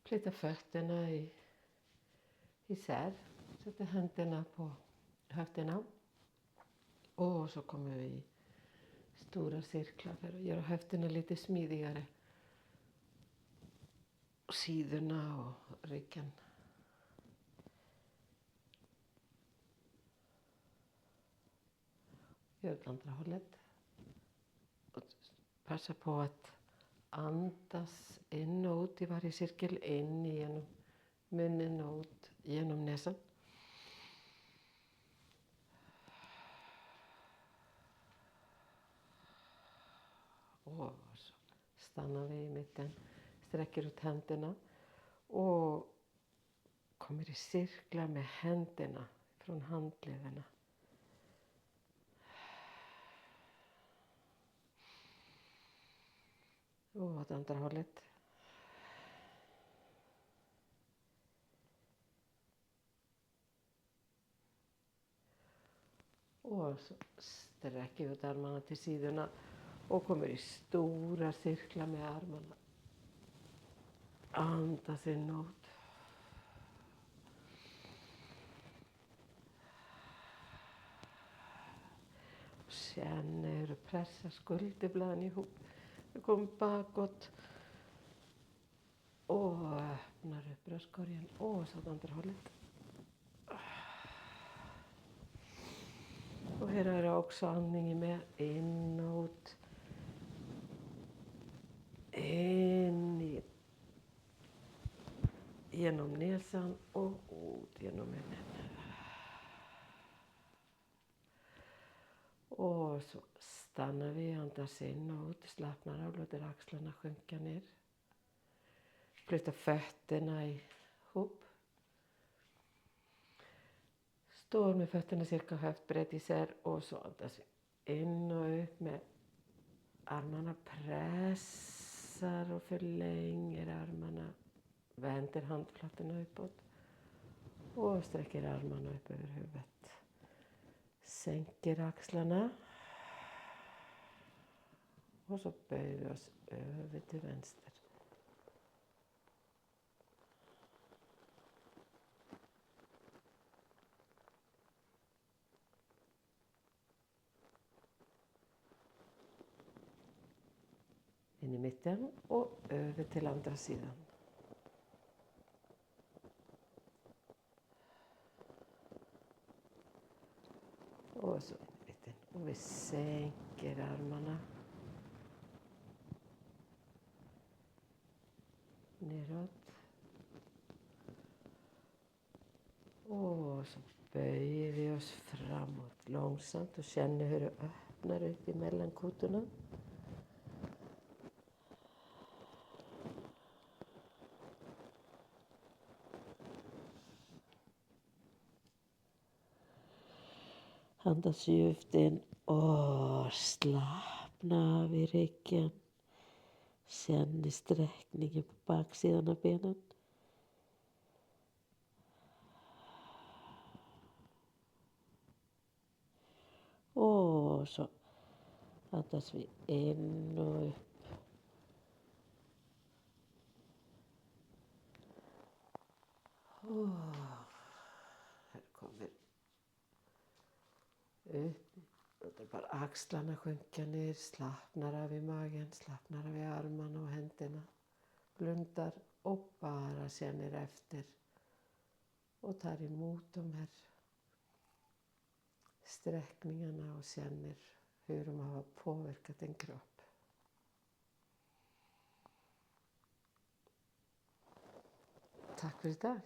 Flytta fötterna isär. Sätter händerna på höfterna. Och så kommer vi i stora cirklar för att göra höfterna lite smidigare. Och sidorna och ryggen. Gör åt andra hållet. Och passa på att andas in och ut i varje cirkel. In genom munnen och ut genom näsan. Och så stannar vi i mitten. Sträcker ut händerna. Och kommer i cirklar med händerna från handlederna. Och åt andra hållet. Och så sträcker ut armarna till sidorna. Och kommer i stora cirklar med armarna. Andas in och ut. Känn hur du pressar skulderbladen ihop. Du kommer bakåt. Och öppnar upp bröstkorgen. Och så åt andra hållet. Och här är det också andningen med. In och ut. In genom näsan och ut genom munnen. Och så stannar vi, andas in och ut, slappnar av, låter axlarna sjunka ner. Flytta fötterna ihop. Står med fötterna cirka höftbredd isär och så andas vi in och ut med armarna, pressar och förlänger armarna. Vänder handflatorna uppåt och sträcker armarna upp över huvudet. Sänker axlarna. Och så böjer vi oss över till vänster. In i mitten och över till andra sidan. Och så in i mitten. Och vi sänker armarna. Neråt. Och så böjer vi oss framåt långsamt och känner hur det öppnar ut i mellankotorna. Andas djupt in och slappna av i ryggen. Känn sträckningen på baksidan av benen. Och så andas vi in och upp. Och här kommer upp. Låter bara axlarna sjunka ner. Slappnar av i magen. Slappnar av i armarna och händerna. Blundar och bara känner efter. Och tar emot de här sträckningarna och känner hur de har påverkat en kropp. Tack för idag.